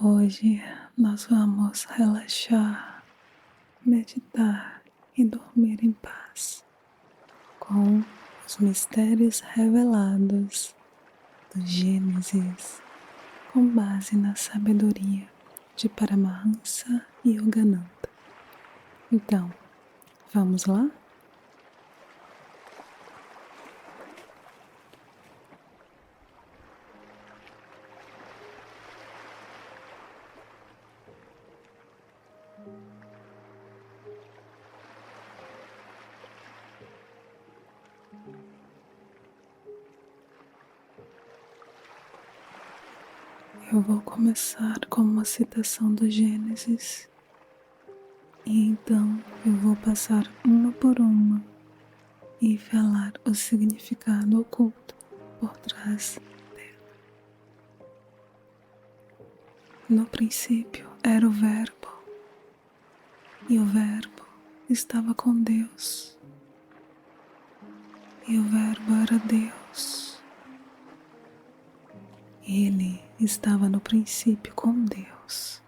Hoje nós vamos relaxar, meditar e dormir em paz com os mistérios revelados do Gênesis, com base na sabedoria de Paramahansa Yogananda. Então, vamos lá? Eu vou começar com uma citação do Gênesis e então eu vou passar uma por uma e falar o significado oculto por trás dela. No princípio era o Verbo, e o Verbo estava com Deus, e o Verbo era Deus. Ele estava no princípio com Deus,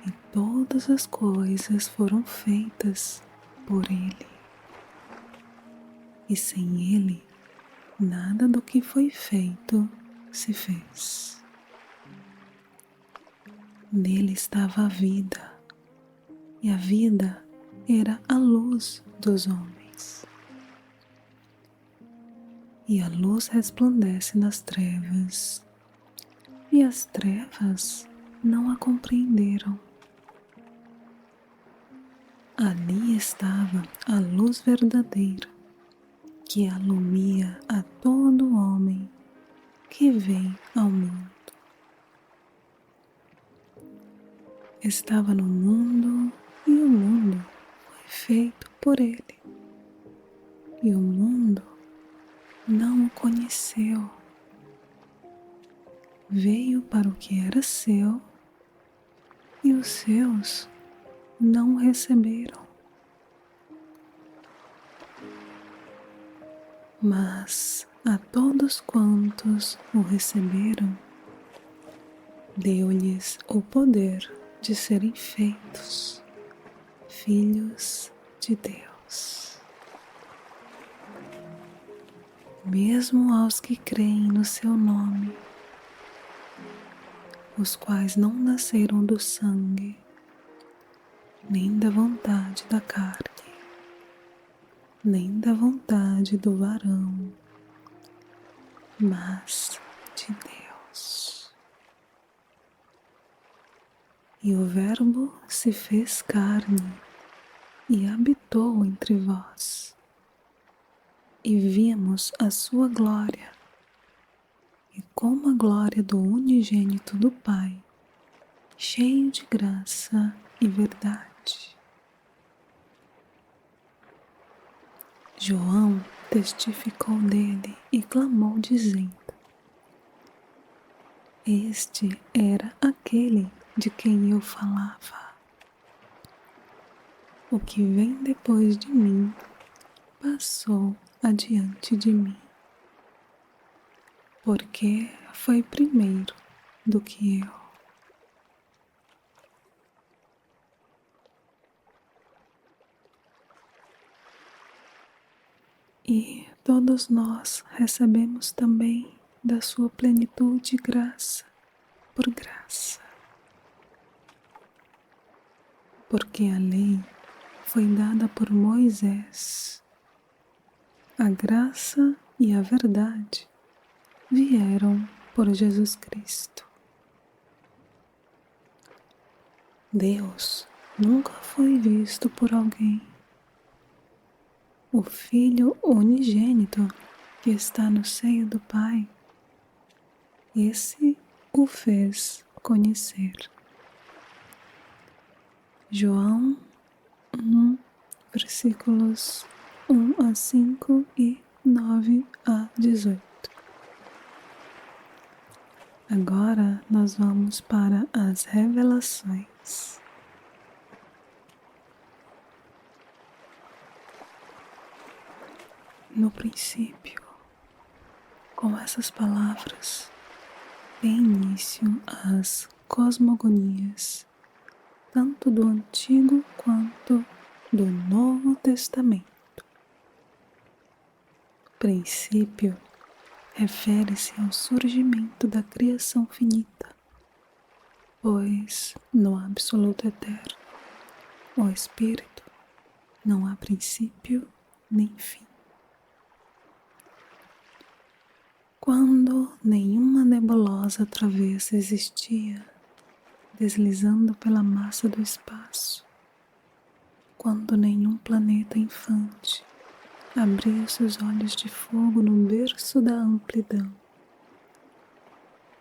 e todas as coisas foram feitas por Ele, e sem Ele, nada do que foi feito se fez. Nele estava a vida, e a vida era a luz dos homens. E a luz resplandece nas trevas, e as trevas não a compreenderam. Ali estava a luz verdadeira, que alumia a todo homem que vem ao mundo. Estava no mundo, e o mundo foi feito por ele, e o mundo não o conheceu. Veio para o que era seu, e os seus não o receberam. Mas a todos quantos o receberam, deu-lhes o poder de serem feitos filhos de Deus. Mesmo aos que creem no seu nome, os quais não nasceram do sangue, nem da vontade da carne, nem da vontade do varão, mas de Deus. E o Verbo se fez carne e habitou entre vós, e vimos a sua glória, e como a glória do unigênito do Pai, cheio de graça e verdade. João testificou dele e clamou dizendo: Este era aquele de quem eu falava. O que vem depois de mim passou adiante de mim, porque foi primeiro do que eu. E todos nós recebemos também da sua plenitude graça por graça. Porque a lei foi dada por Moisés. A graça e a verdade vieram por Jesus Cristo. Deus nunca foi visto por alguém. O Filho unigênito que está no seio do Pai, esse o fez conhecer. João 1, versículos 1 a 5 e 9 a 18. Agora nós vamos para as revelações. No princípio, com essas palavras, tem início as cosmogonias, tanto do Antigo quanto do Novo Testamento. Princípio refere-se ao surgimento da criação finita, pois no absoluto eterno, o Espírito, não há princípio nem fim. Quando nenhuma nebulosa travessa existia, deslizando pela massa do espaço, quando nenhum planeta infante abria seus olhos de fogo no berço da amplidão,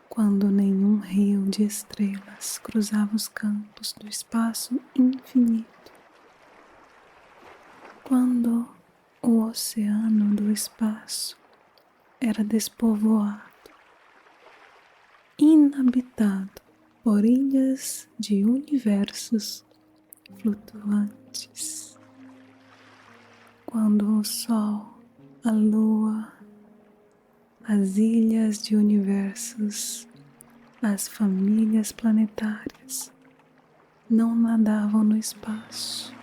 quando nenhum rio de estrelas cruzava os campos do espaço infinito, quando o oceano do espaço era despovoado, inabitado por ilhas de universos flutuantes, quando o Sol, a Lua, as ilhas de universos, as famílias planetárias não nadavam no espaço,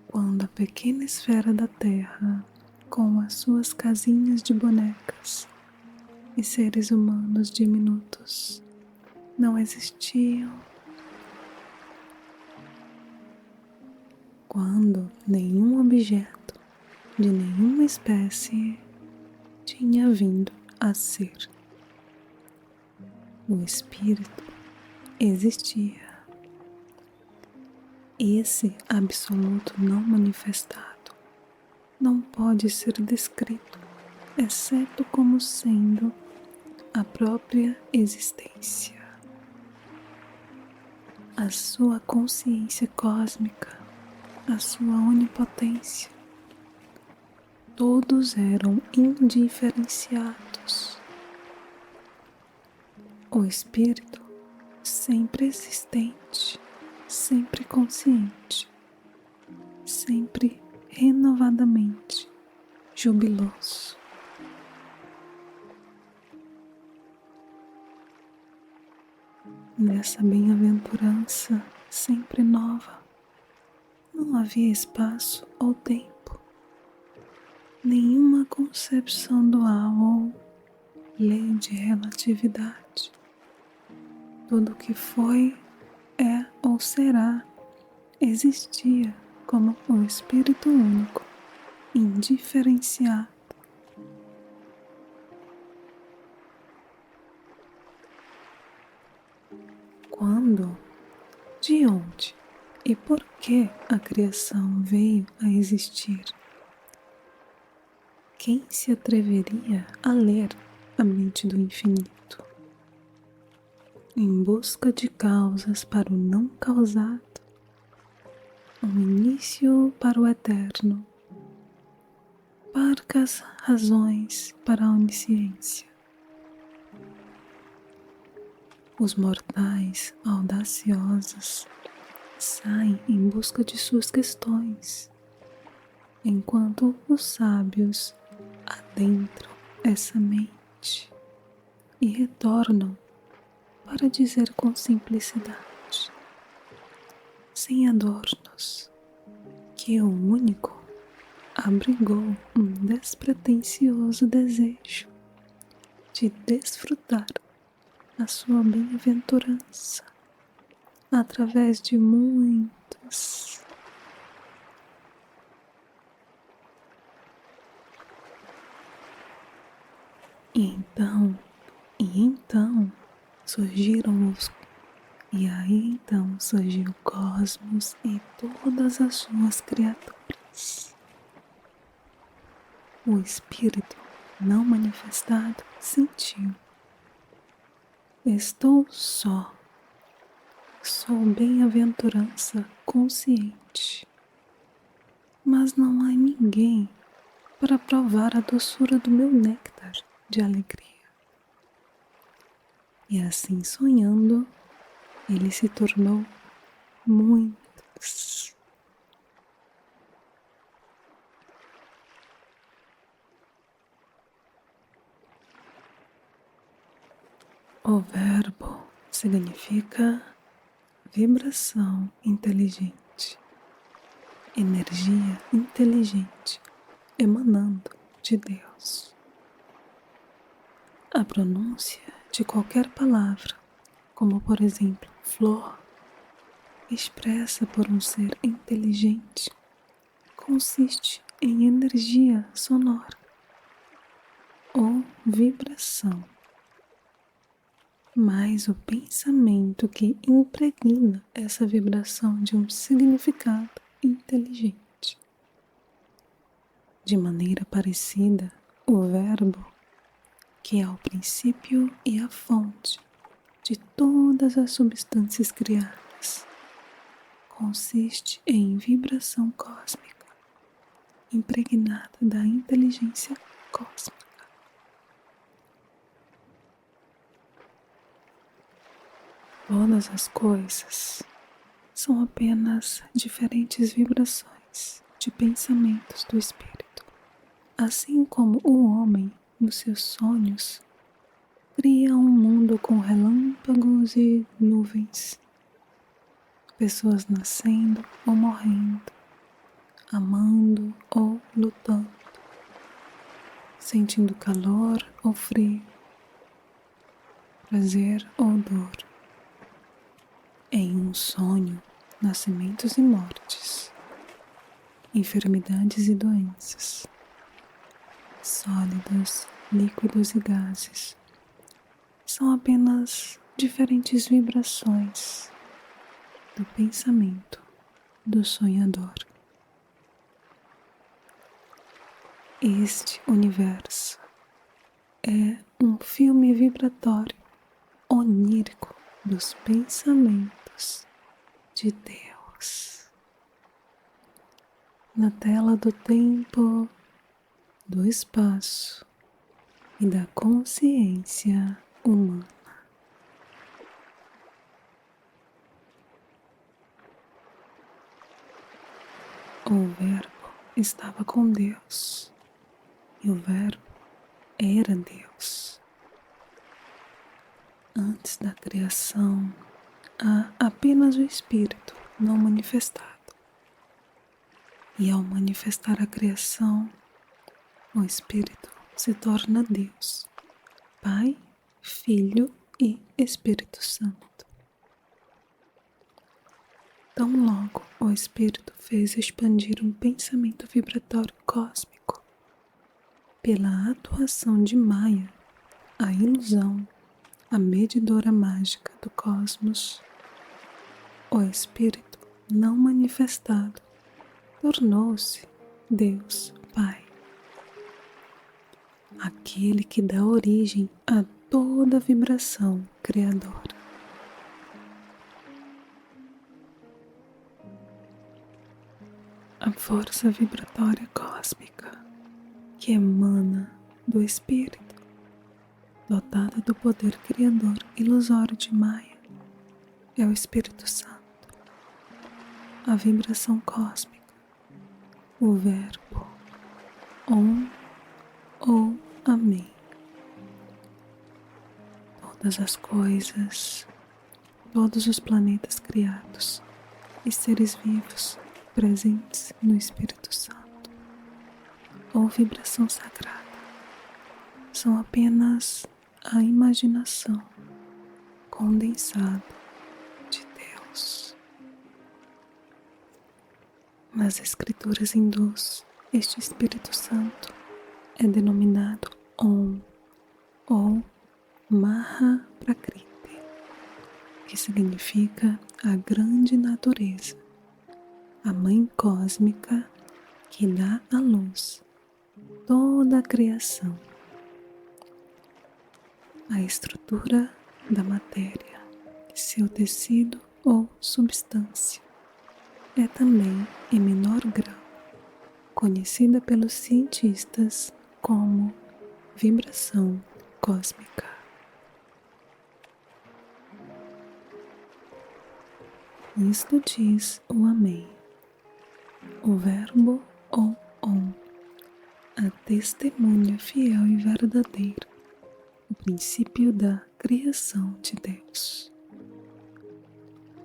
quando a pequena esfera da Terra, com as suas casinhas de bonecas e seres humanos diminutos, não existiam, quando nenhum objeto de nenhuma espécie tinha vindo a ser. O Espírito existia. Esse absoluto não manifestado não pode ser descrito, exceto como sendo a própria existência. A sua consciência cósmica, a sua onipotência, todos eram indiferenciados. O Espírito, sempre existente, sempre consciente, sempre renovadamente jubiloso. Nessa bem-aventurança sempre nova, não havia espaço ou tempo, nenhuma concepção dual ou lei de relatividade. Tudo que foi, é ou será, existia como o Espírito único, indiferenciado. Quando, de onde e por que a criação veio a existir? Quem se atreveria a ler a mente do infinito? Em busca de causas para o não causado, um início para o eterno, parcas razões para a onisciência. Os mortais audaciosos saem em busca de suas questões, enquanto os sábios adentram essa mente e retornam para dizer com simplicidade, sem adornos, que o único abrigou um despretensioso desejo de desfrutar a sua bem-aventurança através de muitos. E então surgiram os E aí então surgiu o cosmos e todas as suas criaturas. O Espírito não manifestado sentiu: estou só, sou bem-aventurança consciente, mas não há ninguém para provar a doçura do meu néctar de alegria. E assim sonhando, ele se tornou muitos. O Verbo significa vibração inteligente, energia inteligente emanando de Deus. A pronúncia de qualquer palavra, como por exemplo flor, expressa por um ser inteligente, consiste em energia sonora ou vibração, mas o pensamento que impregna essa vibração de um significado inteligente. De maneira parecida, o verbo, que é o princípio e a fonte de todas as substâncias criadas, consiste em vibração cósmica, impregnada da inteligência cósmica. Todas as coisas são apenas diferentes vibrações de pensamentos do espírito, assim como o homem, nos seus sonhos, cria um mundo com relâmpagos e nuvens, pessoas nascendo ou morrendo, amando ou lutando, sentindo calor ou frio, prazer ou dor. Em um sonho, nascimentos e mortes, enfermidades e doenças, sólidos, líquidos e gases, são apenas diferentes vibrações do pensamento do sonhador. Este universo é um filme vibratório onírico dos pensamentos de Deus. Na tela do tempo, do espaço e da consciência humana. O Verbo estava com Deus e o Verbo era Deus. Antes da criação, há apenas o Espírito não manifestado. E ao manifestar a criação, o Espírito se torna Deus, Pai, Filho e Espírito Santo. Tão logo o Espírito fez expandir um pensamento vibratório cósmico. Pela atuação de Maya, a ilusão, a medidora mágica do cosmos, o Espírito não manifestado tornou-se Deus Pai, aquele que dá origem a toda vibração criadora. A força vibratória cósmica que emana do Espírito, dotada do poder criador ilusório de Maya, é o Espírito Santo, a vibração cósmica, o Verbo, Om ou Amém. Todas as coisas, todos os planetas criados e seres vivos presentes no Espírito Santo, ou vibração sagrada, são apenas a imaginação condensada de Deus. Nas escrituras hindus, este Espírito Santo é denominado Om ou Mahaprakriti, que significa a grande natureza, a mãe cósmica que dá à luz toda a criação. A estrutura da matéria, seu tecido ou substância, é também, em menor grau, conhecida pelos cientistas como vibração cósmica. Isto diz o Amém, o Verbo ou Om, a testemunha fiel e verdadeira, o princípio da criação de Deus.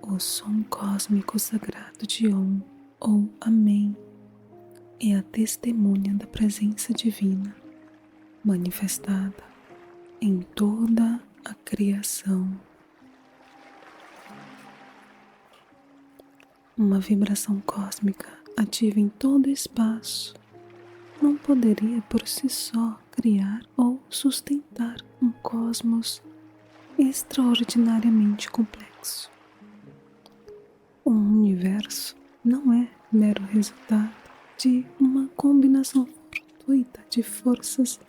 O som cósmico sagrado de Om ou Amém é a testemunha da presença divina manifestada em toda a criação. Uma vibração cósmica ativa em todo o espaço não poderia por si só criar ou sustentar um cosmos extraordinariamente complexo. Um universo não é mero resultado de uma combinação fortuita de forças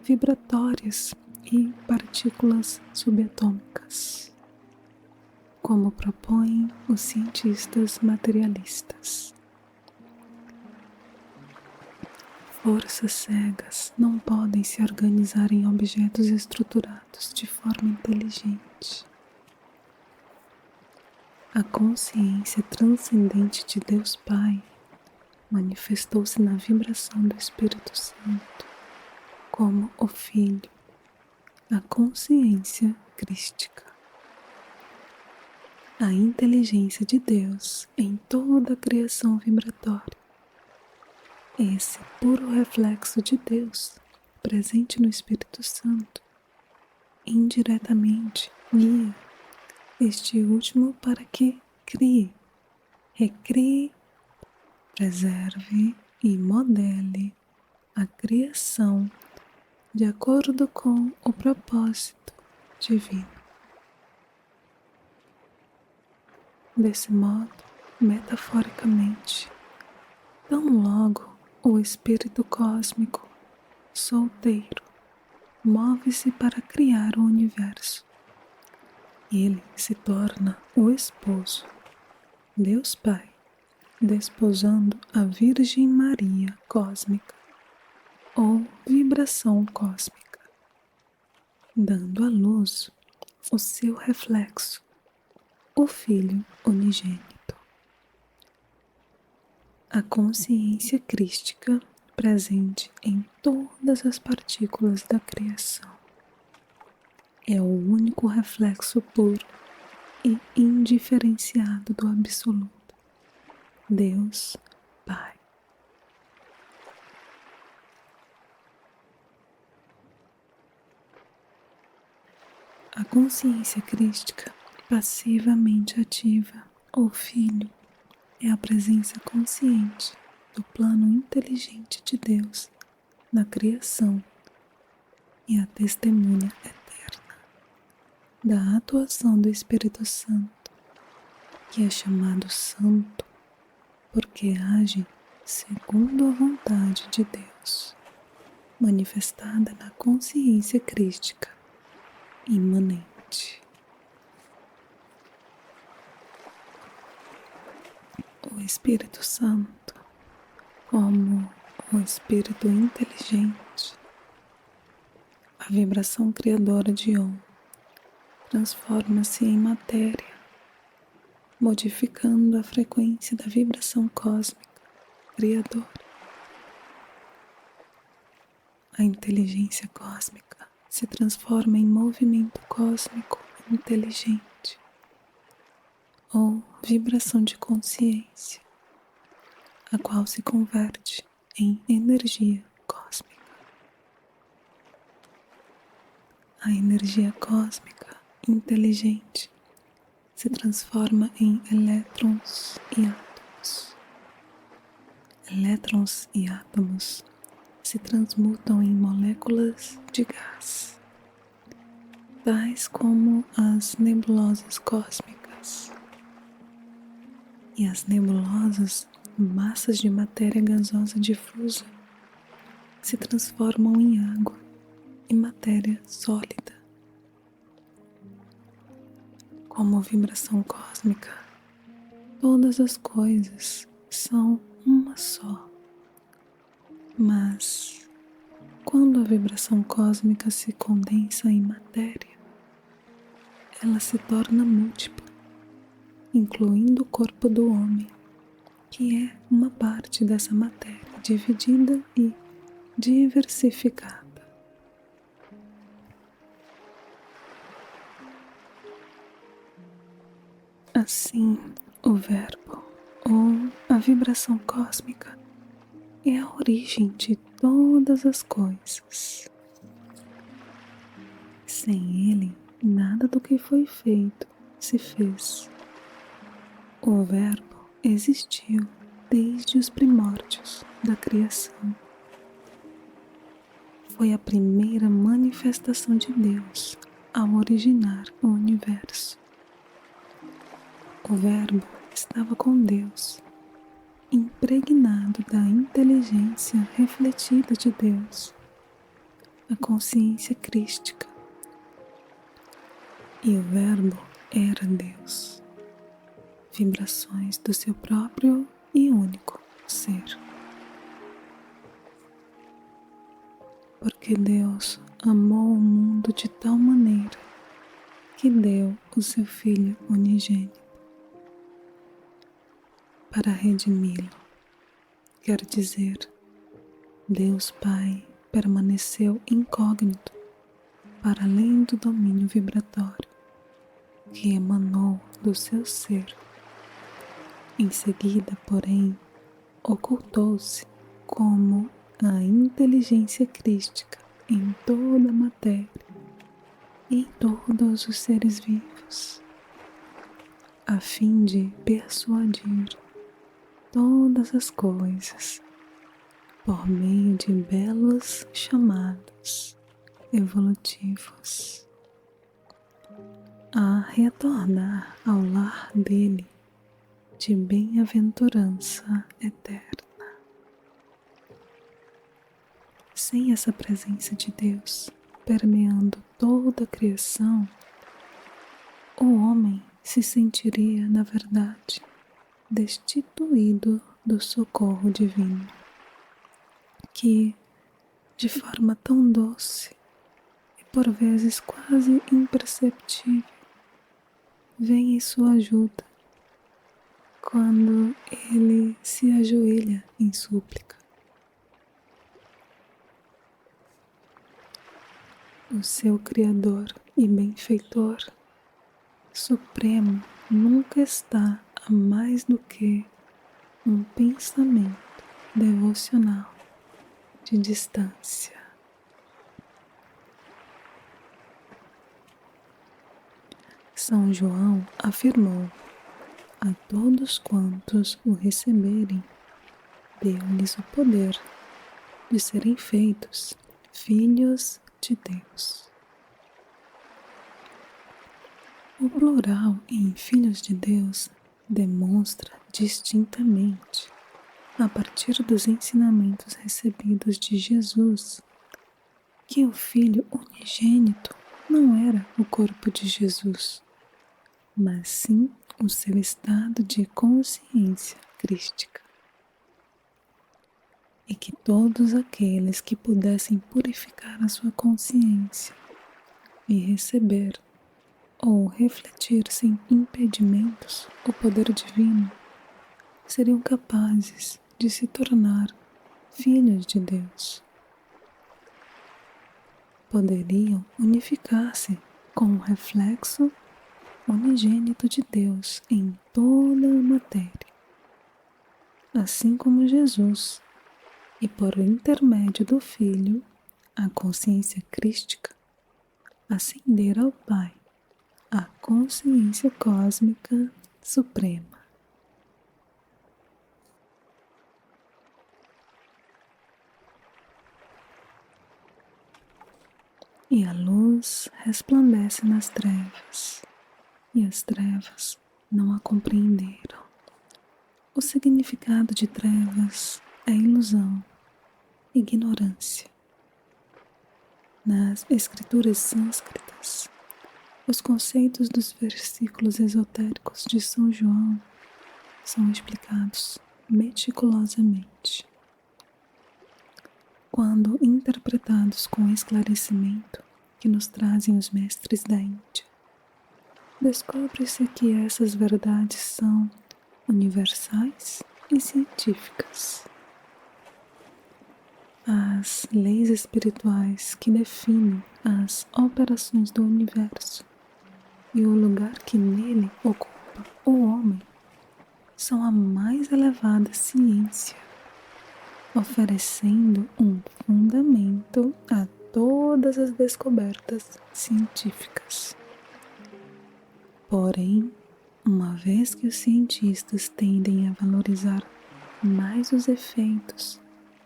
vibratórias e partículas subatômicas, como propõem os cientistas materialistas. Forças cegas não podem se organizar em objetos estruturados de forma inteligente. A consciência transcendente de Deus Pai manifestou-se na vibração do Espírito Santo como o Filho, a consciência crística. A inteligência de Deus em toda a criação vibratória, esse puro reflexo de Deus presente no Espírito Santo, indiretamente guia este último para que crie, recrie, preserve e modele a criação de acordo com o propósito divino. Desse modo, metaforicamente, tão logo o espírito cósmico solteiro move-se para criar o universo, ele se torna o esposo, Deus Pai, desposando a Virgem Maria cósmica ou vibração cósmica, dando à luz o seu reflexo, o Filho unigênito. A consciência crística presente em todas as partículas da criação é o único reflexo puro e indiferenciado do Absoluto, Deus Pai. A consciência crística passivamente ativa, ou Filho, é a presença consciente do plano inteligente de Deus na criação e a testemunha eterna da atuação do Espírito Santo, que é chamado Santo porque age segundo a vontade de Deus, manifestada na consciência crística imanente. O Espírito Santo, como o Espírito inteligente, a vibração criadora de Om, transforma-se em matéria, modificando a frequência da vibração cósmica criadora. A inteligência cósmica se transforma em movimento cósmico inteligente, ou vibração de consciência, a qual se converte em energia cósmica. A energia cósmica inteligente se transforma em elétrons e átomos. Elétrons e átomos se transmutam em moléculas de gás, tais como as nebulosas cósmicas. E as nebulosas, massas de matéria gasosa difusa, se transformam em água e matéria sólida. Como vibração cósmica, todas as coisas são uma só. Mas, quando a vibração cósmica se condensa em matéria, ela se torna múltipla, incluindo o corpo do homem, que é uma parte dessa matéria dividida e diversificada. A Assim, o Verbo, ou a vibração cósmica, é a origem de todas as coisas. Sem ele, nada do que foi feito se fez. O Verbo existiu desde os primórdios da criação. Foi a primeira manifestação de Deus ao originar o universo. O Verbo estava com Deus, impregnado da inteligência refletida de Deus, a consciência crística. E o Verbo era Deus, vibrações do seu próprio e único ser. Porque Deus amou o mundo de tal maneira que deu o seu Filho unigênito para redimi-lo. Quer dizer, Deus Pai permaneceu incógnito para além do domínio vibratório que emanou do seu ser. Em seguida, porém, ocultou-se como a inteligência crística em toda a matéria e em todos os seres vivos, a fim de persuadir todas as coisas por meio de belos chamados evolutivos a retornar ao lar dele de bem-aventurança eterna. Sem essa presença de Deus permeando toda a criação, o homem se sentiria, na verdade, destituído do socorro divino, que, de forma tão doce e por vezes quase imperceptível, vem em sua ajuda quando ele se ajoelha em súplica. O seu Criador e Benfeitor Supremo nunca está a mais do que um pensamento devocional de distância. São João afirmou: a todos quantos o receberem, deu-lhes o poder de serem feitos filhos de Deus. O plural em filhos de Deus demonstra distintamente, a partir dos ensinamentos recebidos de Jesus, que o Filho unigênito não era o corpo de Jesus, mas sim o seu estado de consciência crística. E que todos aqueles que pudessem purificar a sua consciência e receber ou refletir sem impedimentos o poder divino, seriam capazes de se tornar filhos de Deus. Poderiam unificar-se com o reflexo unigênito de Deus em toda a matéria, assim como Jesus, e por intermédio do Filho, a consciência crística, ascender ao Pai, a consciência cósmica suprema. E a luz resplandece nas trevas, e as trevas não a compreenderam. O significado de trevas é ilusão, ignorância. Nas escrituras sânscritas, os conceitos dos versículos esotéricos de São João são explicados meticulosamente. Quando interpretados com esclarecimento que nos trazem os mestres da Índia, descobre-se que essas verdades são universais e científicas. As leis espirituais que definem as operações do universo e o lugar que nele ocupa o homem são a mais elevada ciência, oferecendo um fundamento a todas as descobertas científicas. Porém, uma vez que os cientistas tendem a valorizar mais os efeitos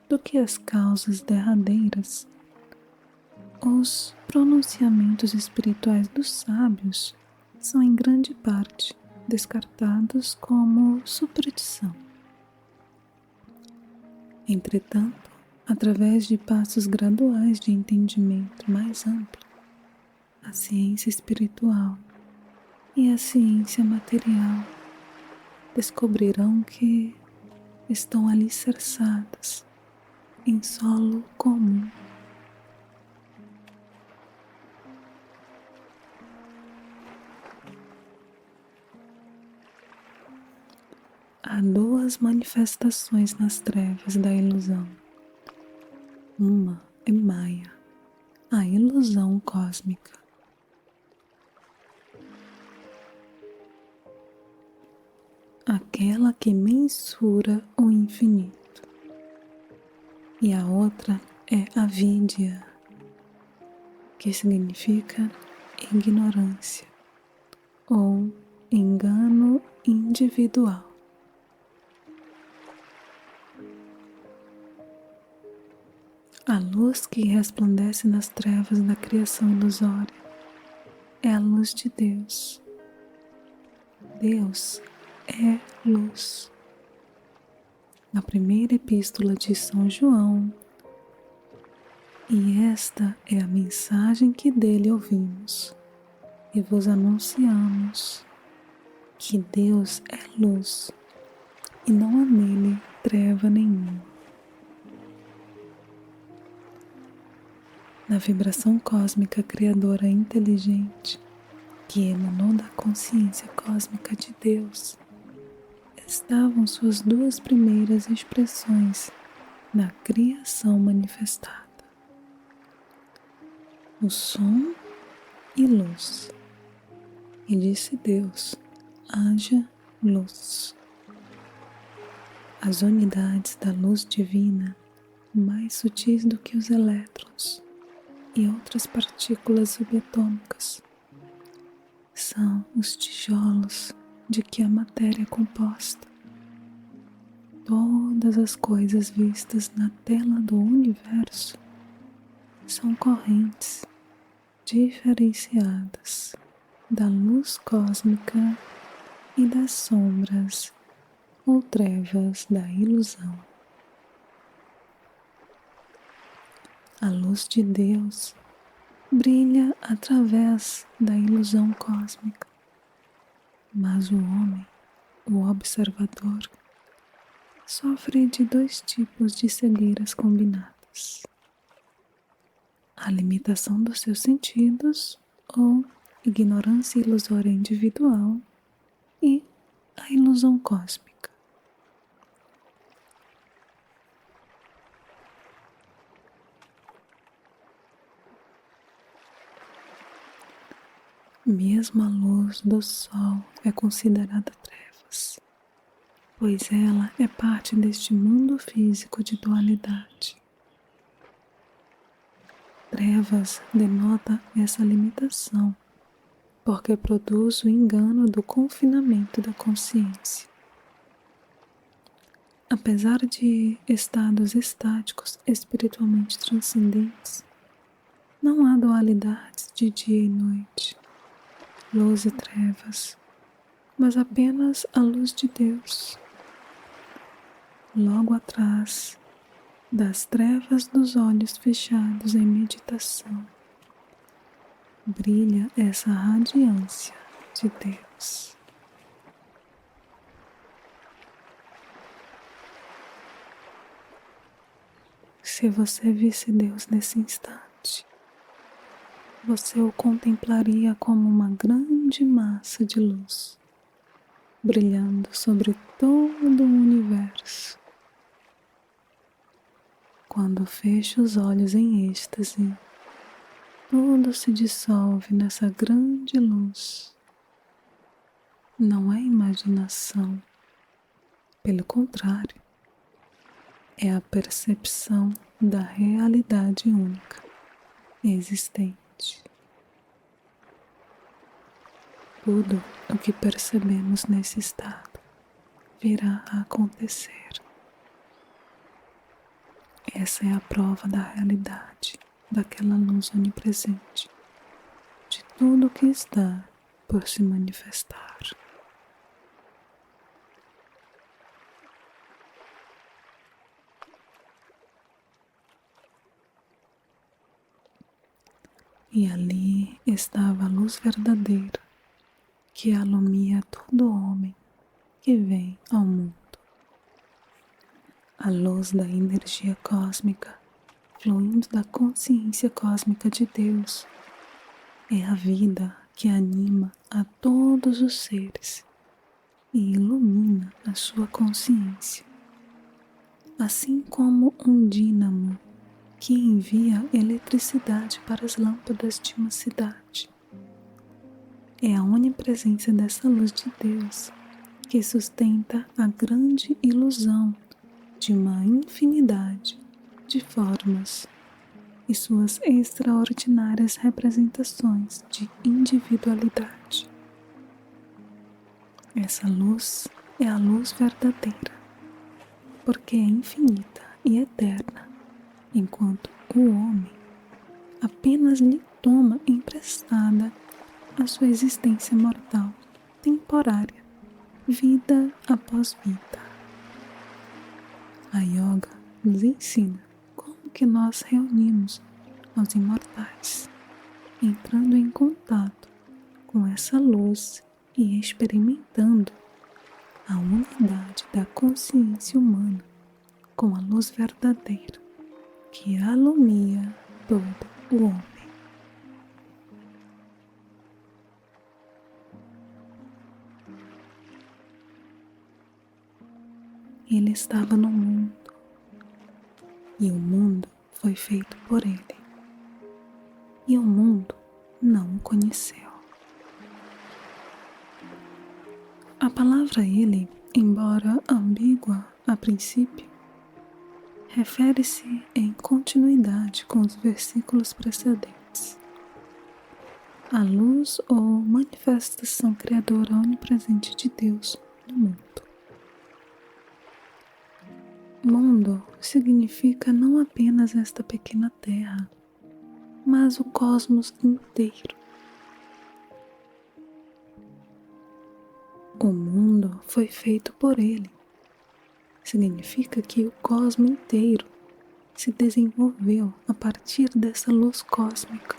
do que as causas derradeiras, os pronunciamentos espirituais dos sábios são em grande parte descartados como superstição. Entretanto, através de passos graduais de entendimento mais amplo, a ciência espiritual e a ciência material descobrirão que estão alicerçadas em solo comum. Há duas manifestações nas trevas da ilusão. Uma é Maya, a ilusão cósmica. Aquela que mensura o infinito. E a outra é Avidya, que significa ignorância ou engano individual. A luz que resplandece nas trevas da criação ilusória é a luz de Deus. Deus é luz. Na primeira epístola de São João, e esta é a mensagem que dele ouvimos e vos anunciamos, que Deus é luz e não há nele treva nenhuma. Na vibração cósmica criadora inteligente que emanou da consciência cósmica de Deus, estavam suas duas primeiras expressões na criação manifestada: o som e luz. E disse Deus: haja luz. As unidades da luz divina, mais sutis do que os elétrons e outras partículas subatômicas, são os tijolos de que a matéria é composta. Todas as coisas vistas na tela do universo são correntes diferenciadas da luz cósmica e das sombras ou trevas da ilusão. A luz de Deus brilha através da ilusão cósmica, mas o homem, o observador, sofre de dois tipos de cegueiras combinadas: a limitação dos seus sentidos ou ignorância ilusória individual e a ilusão cósmica. Mesmo a luz do sol é considerada trevas, pois ela é parte deste mundo físico de dualidade. Trevas denota essa limitação, porque produz o engano do confinamento da consciência. Apesar de estados estáticos espiritualmente transcendentes, não há dualidades de dia e noite, luz e trevas, mas apenas a luz de Deus. Logo atrás das trevas dos olhos fechados em meditação, brilha essa radiância de Deus. Se você visse Deus nesse instante, você o contemplaria como uma grande massa de luz, brilhando sobre todo o universo. Quando fecha os olhos em êxtase, tudo se dissolve nessa grande luz. não é imaginação. Pelo contrário, é a percepção da realidade única existente. Tudo o que percebemos nesse estado virá a acontecer. Essa é a prova da realidade daquela luz onipresente, de tudo o que está por se manifestar. E ali estava a luz verdadeira que alumia todo homem que vem ao mundo. A luz da energia cósmica fluindo da consciência cósmica de Deus é a vida que anima a todos os seres e ilumina a sua consciência, assim como um dínamo que envia eletricidade para as lâmpadas de uma cidade. É a onipresença dessa luz de Deus que sustenta a grande ilusão de uma infinidade de formas e suas extraordinárias representações de individualidade. Essa luz é a luz verdadeira, porque é infinita e eterna, enquanto o homem apenas lhe toma emprestada a sua existência mortal, temporária, vida após vida. A yoga nos ensina como que nós reunimos aos imortais, entrando em contato com essa luz e experimentando a unidade da consciência humana com a luz verdadeira que alumia todo o homem. Ele estava no mundo e o mundo foi feito por ele, e o mundo não o conheceu. A palavra ele, embora ambígua a princípio, refere-se em continuidade com os versículos precedentes. A luz ou manifestação criadora onipresente de Deus no mundo. Mundo significa não apenas esta pequena terra, mas o cosmos inteiro. O mundo foi feito por ele. Significa que o cosmos inteiro se desenvolveu a partir dessa luz cósmica,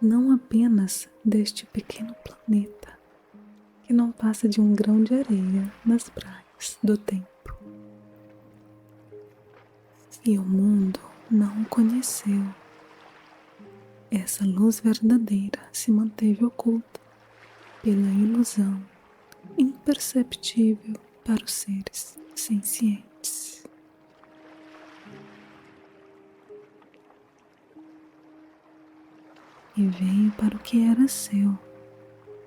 não apenas deste pequeno planeta que não passa de um grão de areia nas praias do tempo. E o mundo não o conheceu. Essa luz verdadeira se manteve oculta pela ilusão, imperceptível para os seres sencientes. E veio para o que era seu,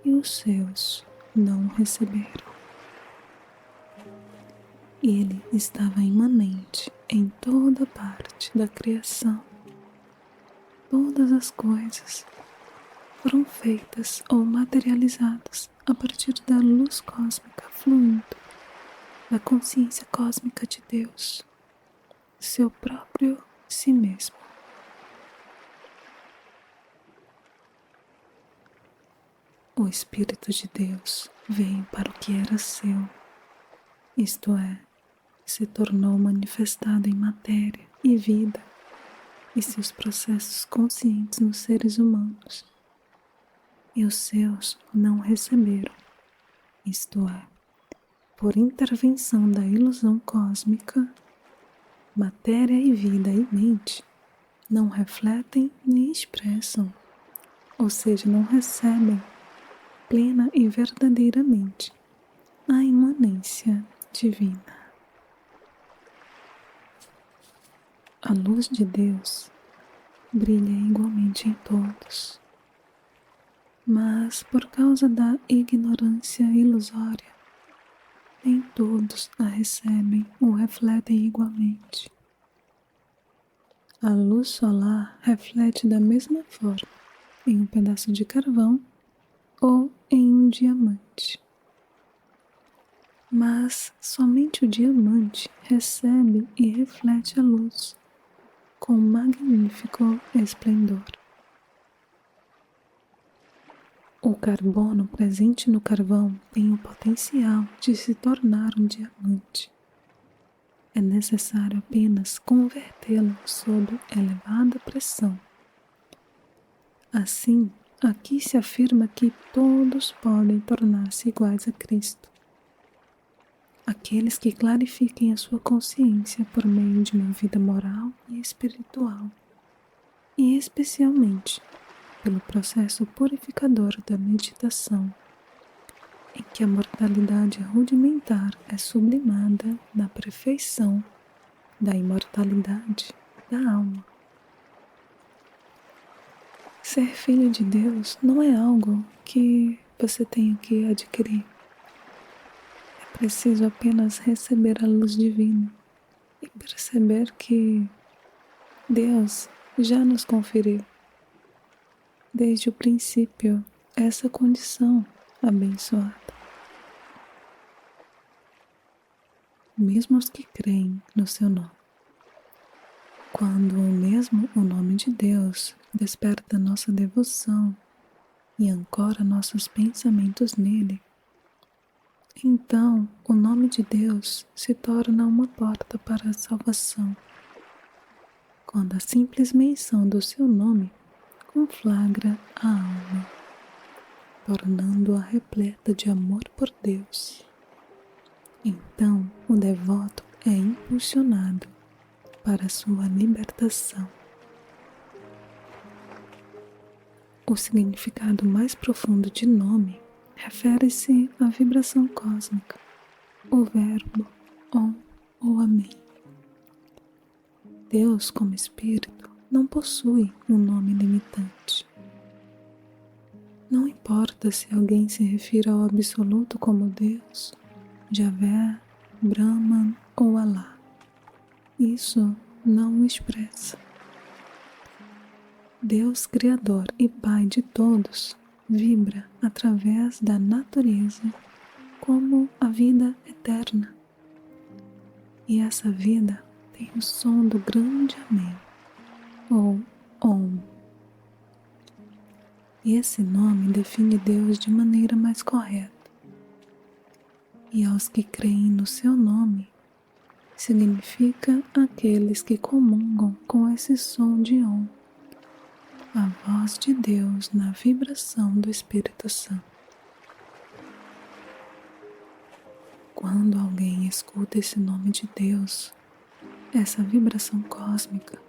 e os seus não o receberam. Ele estava imanente em toda parte da criação. Todas as coisas foram feitas ou materializadas a partir da luz cósmica fluindo da consciência cósmica de Deus, seu próprio si mesmo. O Espírito de Deus veio para o que era seu, isto é, se tornou manifestado em matéria e vida e seus processos conscientes nos seres humanos. E os seus não receberam, isto é, por intervenção da ilusão cósmica, matéria e vida e mente não refletem nem expressam, ou seja, não recebem plena e verdadeiramente a imanência divina. A luz de Deus brilha igualmente em todos. mas por causa da ignorância ilusória, nem todos a recebem ou refletem igualmente. A luz solar reflete da mesma forma em um pedaço de carvão ou em um diamante. Mas somente o diamante recebe e reflete a luz com magnífico esplendor. O carbono presente no carvão tem o potencial de se tornar um diamante. É necessário apenas convertê-lo sob elevada pressão. Assim, aqui se afirma que todos podem tornar-se iguais a Cristo. Aqueles que clarifiquem a sua consciência por meio de uma vida moral e espiritual, e especialmente pelo processo purificador da meditação, em que a mortalidade rudimentar é sublimada na perfeição da imortalidade da alma. Ser filho de Deus não é algo que você tenha que adquirir. É preciso apenas receber a luz divina e perceber que Deus já nos conferiu, desde o princípio, essa condição abençoada. Mesmo os que creem no seu nome. Quando mesmo o nome de Deus desperta nossa devoção e ancora nossos pensamentos nele, então o nome de Deus se torna uma porta para a salvação. Quando a simples menção do seu nome conflagra a alma, tornando-a repleta de amor por Deus. Então o devoto é impulsionado para sua libertação. O significado mais profundo de nome refere-se à vibração cósmica, o verbo Om ou Amém. Deus, como Espírito, não possui um nome limitante. Não importa se alguém se refira ao Absoluto como Deus, Javé, Brahman ou Alá. Isso não o expressa. Deus Criador e Pai de todos vibra através da natureza como a vida eterna. E essa vida tem o som do grande Amém, ou Om. E esse nome define Deus de maneira mais correta. E aos que creem no seu nome, significa aqueles que comungam com esse som de Om, a voz de Deus na vibração do Espírito Santo. Quando alguém escuta esse nome de Deus, essa vibração cósmica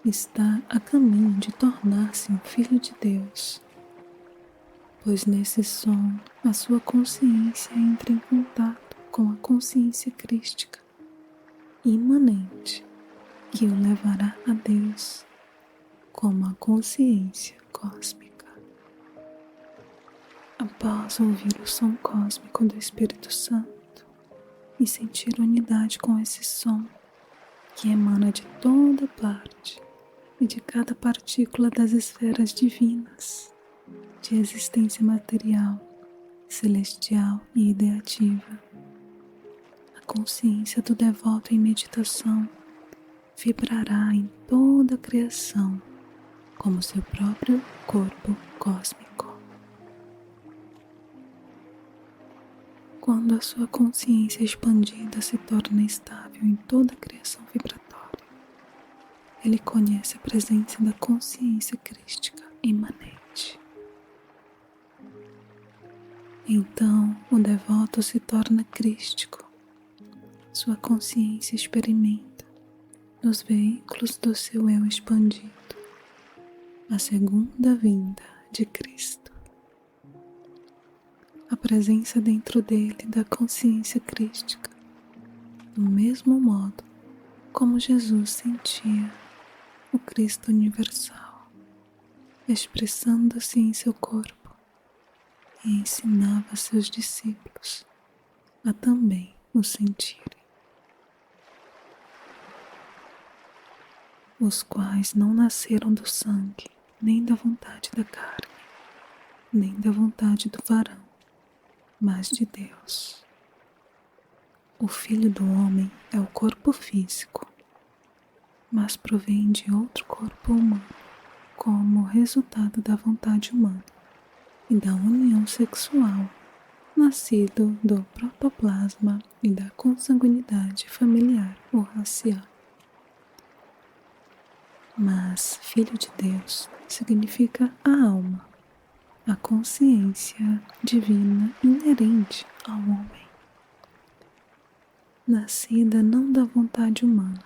está a caminho de tornar-se um filho de Deus, pois nesse som a sua consciência entra em contato com a consciência crística, imanente, que o levará a Deus como a consciência cósmica. Após ouvir o som cósmico do Espírito Santo e sentir unidade com esse som que emana de toda parte e de cada partícula das esferas divinas, de existência material, celestial e ideativa, a consciência do devoto em meditação vibrará em toda a criação como seu próprio corpo cósmico. Quando a sua consciência expandida se torna estável em toda a criação vibratória, ele conhece a presença da consciência crística imanente. Então, o devoto se torna crístico. Sua consciência experimenta, nos veículos do seu eu expandido, a segunda vinda de Cristo. A presença dentro dele da consciência crística, do mesmo modo como Jesus sentia o Cristo universal. expressando-se em seu corpo, e ensinava seus discípulos a também o sentirem, os quais não nasceram do sangue, nem da vontade da carne, nem da vontade do varão, mas de Deus. O Filho do Homem é o corpo físico, mas provém de outro corpo humano, como resultado da vontade humana e da união sexual, nascido do protoplasma e da consanguinidade familiar ou racial. Mas Filho de Deus significa a alma, a consciência divina inerente ao homem, nascida não da vontade humana,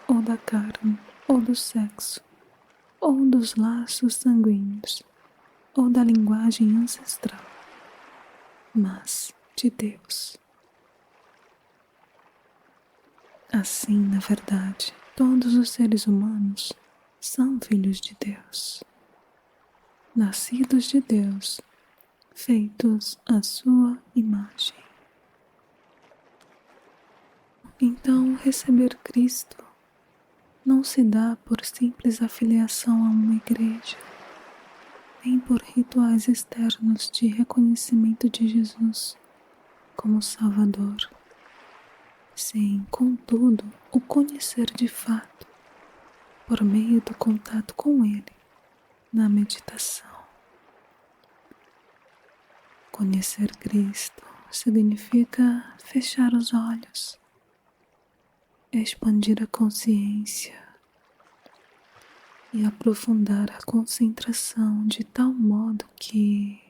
ou da carne, ou do sexo, ou dos laços sanguíneos, ou da linguagem ancestral, mas de Deus. Assim, na verdade, todos os seres humanos são filhos de Deus, nascidos de Deus, feitos à sua imagem. Então, receber Cristo não se dá por simples afiliação a uma igreja, nem por rituais externos de reconhecimento de Jesus como Salvador. Sim, contudo, o conhecer de fato, por meio do contato com Ele, na meditação. Conhecer Cristo significa fechar os olhos, expandir a consciência e aprofundar a concentração de tal modo que,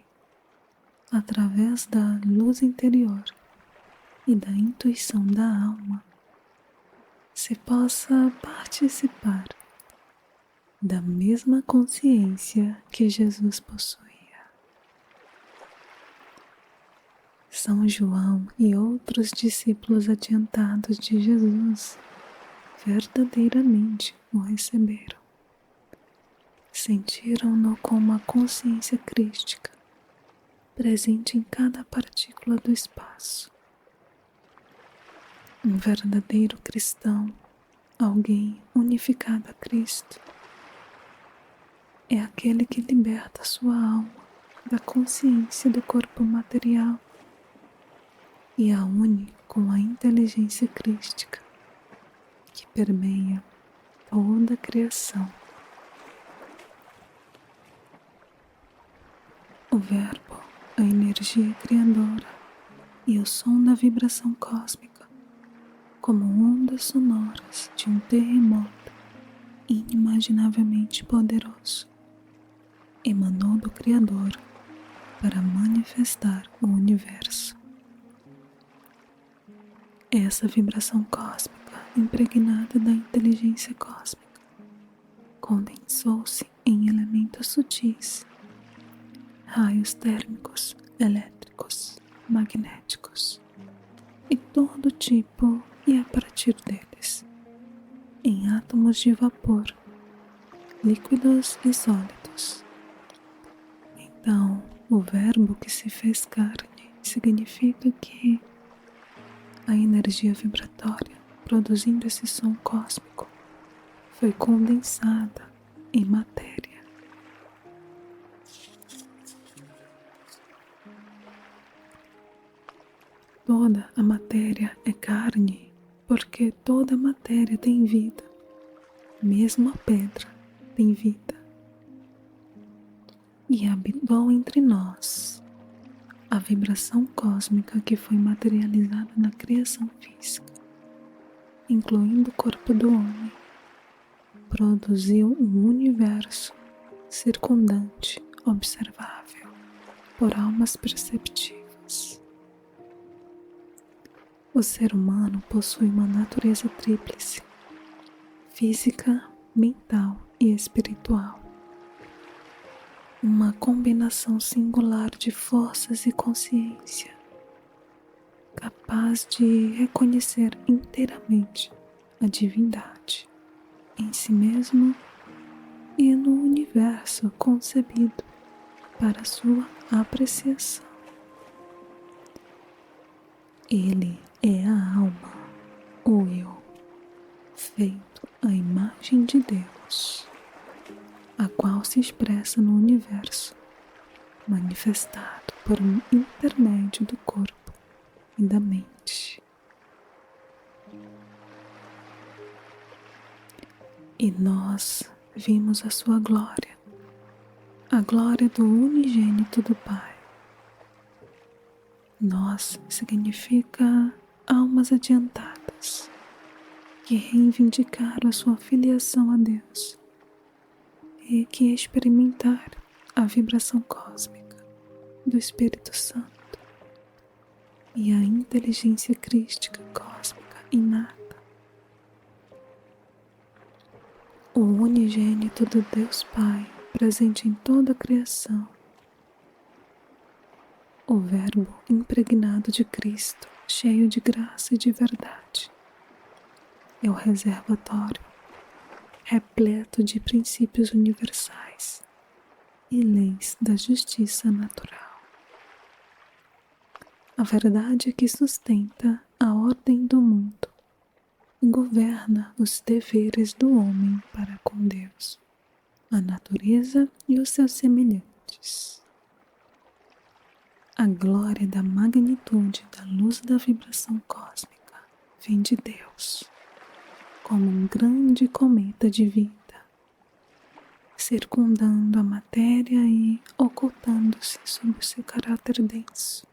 através da luz interior e da intuição da alma, se possa participar da mesma consciência que Jesus possuía. São João e outros discípulos adiantados de Jesus verdadeiramente o receberam. Sentiram-no como a consciência crística, presente em cada partícula do espaço. Um verdadeiro cristão, alguém unificado a Cristo, é aquele que liberta sua alma da consciência do corpo material e a une com a inteligência crística que permeia toda a criação. O Verbo, a energia criadora e o som da vibração cósmica, como ondas sonoras de um terremoto inimaginavelmente poderoso, emanou do Criador para manifestar o universo. Essa vibração cósmica, impregnada da inteligência cósmica, condensou-se em elementos sutis, raios térmicos, elétricos, magnéticos e todo tipo, e a partir deles, em átomos de vapor, líquidos e sólidos. Então, o Verbo que se fez carne significa que a energia vibratória produzindo esse som cósmico foi condensada em matéria. Toda a matéria é carne, porque toda matéria tem vida, mesmo a pedra tem vida. E habitou entre nós a vibração cósmica que foi materializada na criação física, incluindo o corpo do homem, produziu um universo circundante observável por almas perceptivas. O ser humano possui uma natureza tríplice, física, mental e espiritual. Uma combinação singular de forças e consciência, capaz de reconhecer inteiramente a divindade em si mesmo e no universo concebido para sua apreciação. Ele é a alma, o eu, feito à imagem de Deus, a qual se expressa no universo, manifestado por intermédio do corpo e da mente. E nós vimos a sua glória, a glória do unigênito do Pai. Nós significa almas adiantadas que reivindicaram a sua filiação a Deus e que experimentaram a vibração cósmica do Espírito Santo e a inteligência crística cósmica inata. O unigênito do Deus Pai, presente em toda a criação. O Verbo impregnado de Cristo, cheio de graça e de verdade. É o reservatório, repleto de princípios universais e leis da justiça natural. A verdade que sustenta a ordem do mundo e governa os deveres do homem para com Deus, a natureza e os seus semelhantes. A glória da magnitude da luz da vibração cósmica vem de Deus, como um grande cometa de vida, circundando a matéria e ocultando-se sob o seu caráter denso.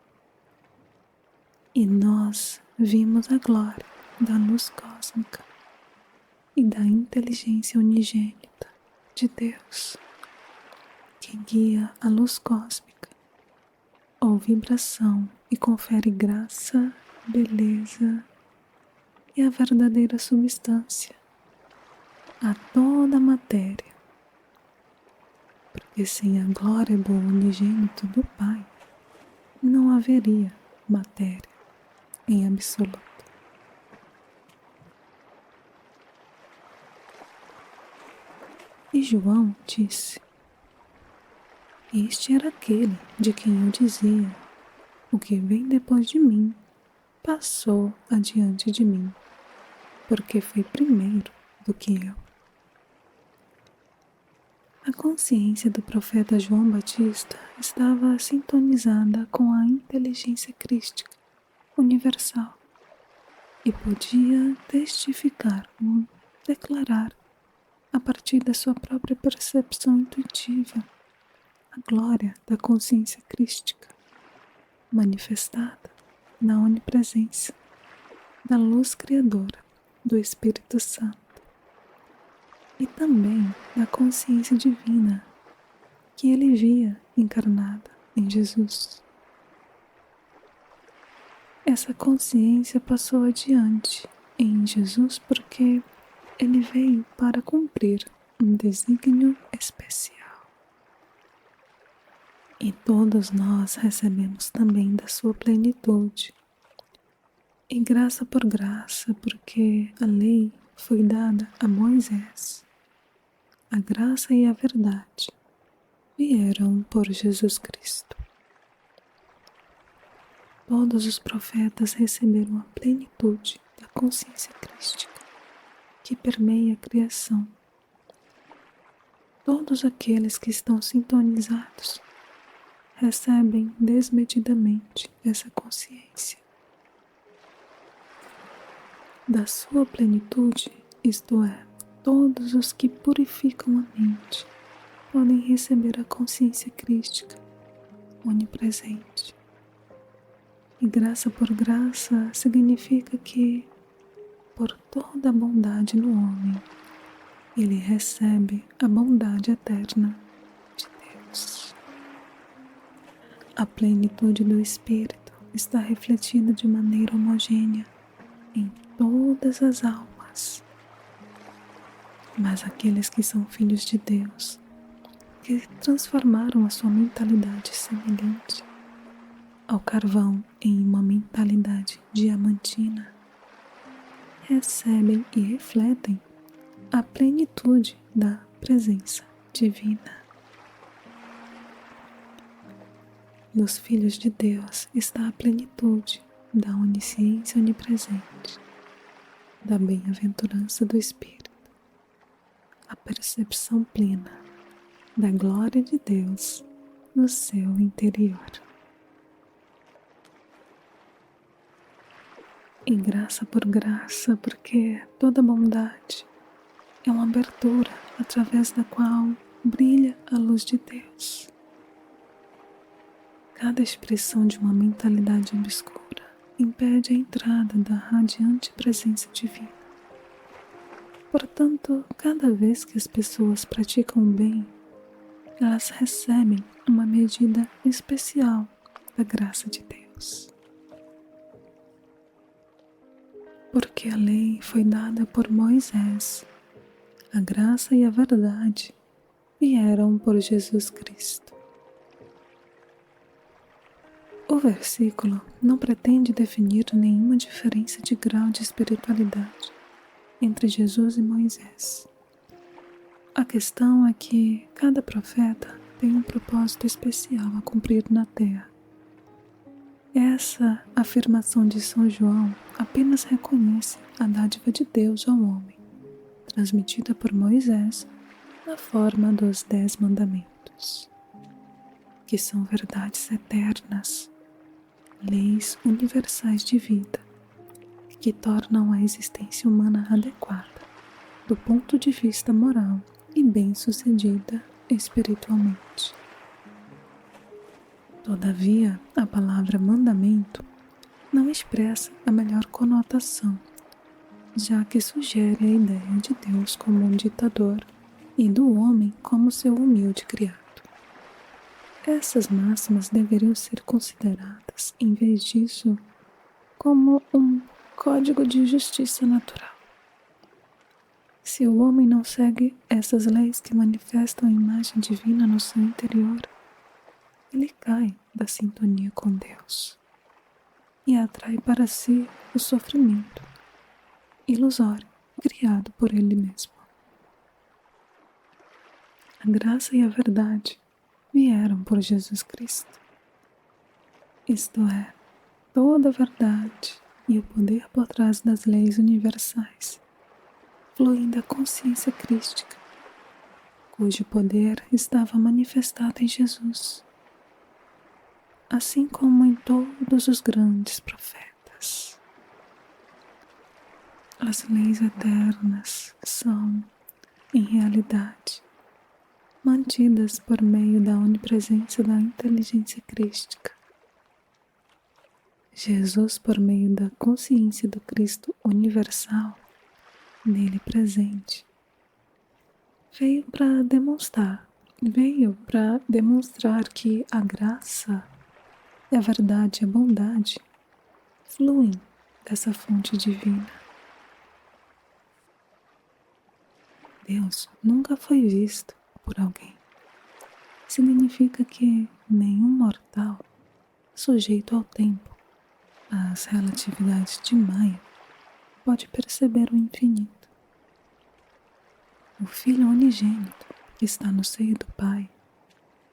E nós vimos a glória da luz cósmica e da inteligência unigênita de Deus, que guia a luz cósmica ou vibração e confere graça, beleza e a verdadeira substância a toda a matéria, porque sem a glória do unigênito do Pai não haveria matéria em absoluto. E João disse: este era aquele de quem eu dizia: o que vem depois de mim passou adiante de mim, porque foi primeiro do que eu. A consciência do profeta João Batista estava sintonizada com a inteligência crística universal e podia testificar ou declarar, a partir da sua própria percepção intuitiva, a glória da consciência crística manifestada na onipresença da luz criadora do Espírito Santo e também da consciência divina que ele via encarnada em Jesus. Essa consciência passou adiante em Jesus porque ele veio para cumprir um desígnio especial. E todos nós recebemos também da sua plenitude. E graça por graça, porque a lei foi dada a Moisés. A graça e a verdade vieram por Jesus Cristo. Todos os profetas receberam a plenitude da consciência crística que permeia a criação. Todos aqueles que estão sintonizados recebem desmedidamente essa consciência. Da sua plenitude, isto é, todos os que purificam a mente podem receber a consciência crística onipresente. E graça por graça significa que, por toda a bondade no homem, ele recebe a bondade eterna de Deus. A plenitude do Espírito está refletida de maneira homogênea em todas as almas. Mas aqueles que são filhos de Deus, que transformaram a sua mentalidade semelhante ao carvão em uma mentalidade diamantina, recebem e refletem a plenitude da presença divina. Nos filhos de Deus está a plenitude da onisciência onipresente, da bem-aventurança do Espírito, a percepção plena da glória de Deus no seu interior. E graça por graça, porque toda bondade é uma abertura através da qual brilha a luz de Deus. Cada expressão de uma mentalidade obscura impede a entrada da radiante presença divina. Portanto, cada vez que as pessoas praticam o bem, elas recebem uma medida especial da graça de Deus. Porque a lei foi dada por Moisés, a graça e a verdade vieram por Jesus Cristo. O versículo não pretende definir nenhuma diferença de grau de espiritualidade entre Jesus e Moisés. A questão é que cada profeta tem um propósito especial a cumprir na terra. Essa afirmação de São João apenas reconhece a dádiva de Deus ao homem, transmitida por Moisés na forma dos 10 mandamentos, que são verdades eternas, leis universais de vida, que tornam a existência humana adequada do ponto de vista moral e bem-sucedida espiritualmente. Todavia, a palavra mandamento não expressa a melhor conotação, já que sugere a ideia de Deus como um ditador e do homem como seu humilde criado. Essas máximas deveriam ser consideradas, em vez disso, como um código de justiça natural. Se o homem não segue essas leis que manifestam a imagem divina no seu interior, ele cai da sintonia com Deus e atrai para si o sofrimento ilusório criado por ele mesmo. A graça e a verdade vieram por Jesus Cristo. Isto é, toda a verdade e o poder por trás das leis universais fluem da consciência crística, cujo poder estava manifestado em Jesus, assim como em todos os grandes profetas. As leis eternas são, em realidade, mantidas por meio da onipresença da inteligência crística. Jesus, por meio da consciência do Cristo universal, nele presente, veio para demonstrar que a graça, a verdade e a bondade fluem dessa fonte divina. Deus nunca foi visto por alguém. Significa que nenhum mortal, sujeito ao tempo, às relatividades de Maia, pode perceber o infinito. O Filho unigênito que está no seio do Pai,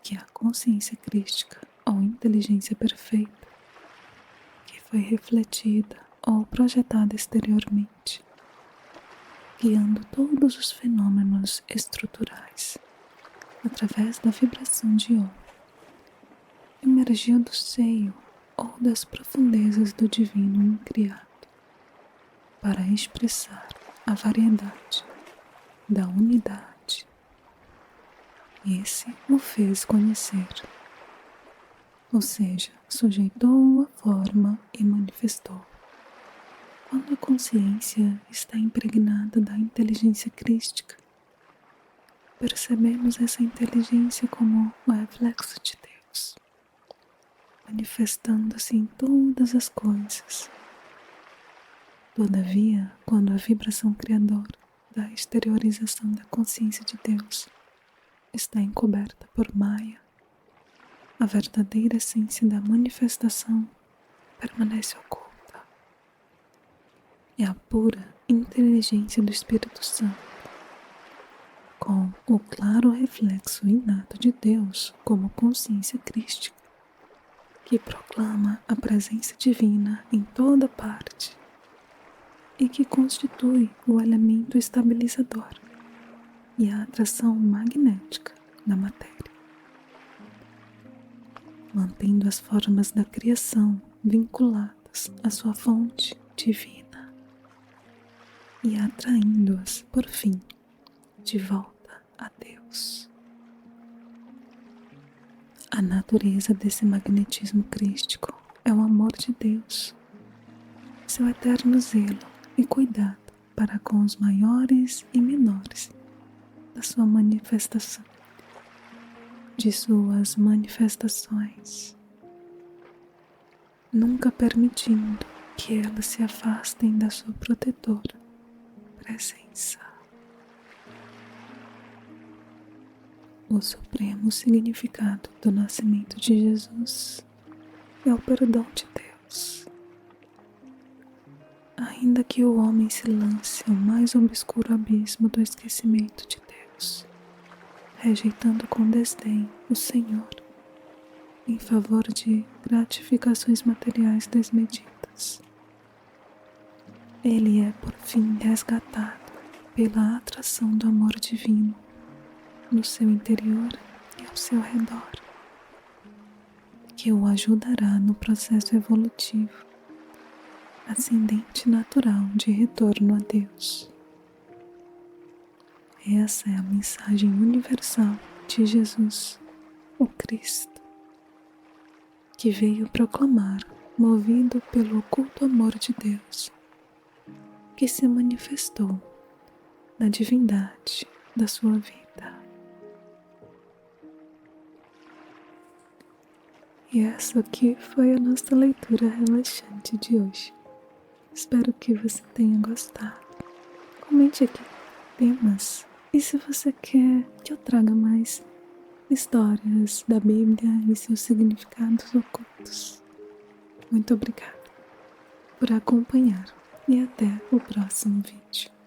que é a consciência crística ou inteligência perfeita, que foi refletida ou projetada exteriormente, guiando todos os fenômenos estruturais através da vibração de onda, emergiu do seio ou das profundezas do divino incriado para expressar a variedade da unidade. Esse o fez conhecer, ou seja, sujeitou a forma e manifestou. Quando a consciência está impregnada da inteligência crística, percebemos essa inteligência como o reflexo de Deus, manifestando-se em todas as coisas. Todavia, quando a vibração criadora da exteriorização da consciência de Deus está encoberta por Maya, a verdadeira essência da manifestação permanece oculta. É a pura inteligência do Espírito Santo, com o claro reflexo inato de Deus como consciência crística, que proclama a presença divina em toda parte e que constitui o elemento estabilizador e a atração magnética da matéria, mantendo as formas da criação vinculadas à sua fonte divina e atraindo-as, por fim, de volta a Deus. A natureza desse magnetismo crístico é o amor de Deus, seu eterno zelo e cuidado para com os maiores e menores da sua manifestação, de suas manifestações, nunca permitindo que elas se afastem da sua protetora presença. O supremo significado do nascimento de Jesus é o perdão de Deus. Ainda que o homem se lance ao mais obscuro abismo do esquecimento de Deus, rejeitando com desdém o Senhor em favor de gratificações materiais desmedidas, ele é por fim resgatado pela atração do amor divino no seu interior e ao seu redor, que o ajudará no processo evolutivo ascendente natural de retorno a Deus. Essa é a mensagem universal de Jesus, o Cristo, que veio proclamar, movido pelo oculto amor de Deus, que se manifestou na divindade da sua vida. E essa aqui foi a nossa leitura relaxante de hoje. Espero que você tenha gostado. Comente aqui temas e se você quer que eu traga mais histórias da Bíblia e seus significados ocultos. Muito obrigada por acompanhar e até o próximo vídeo.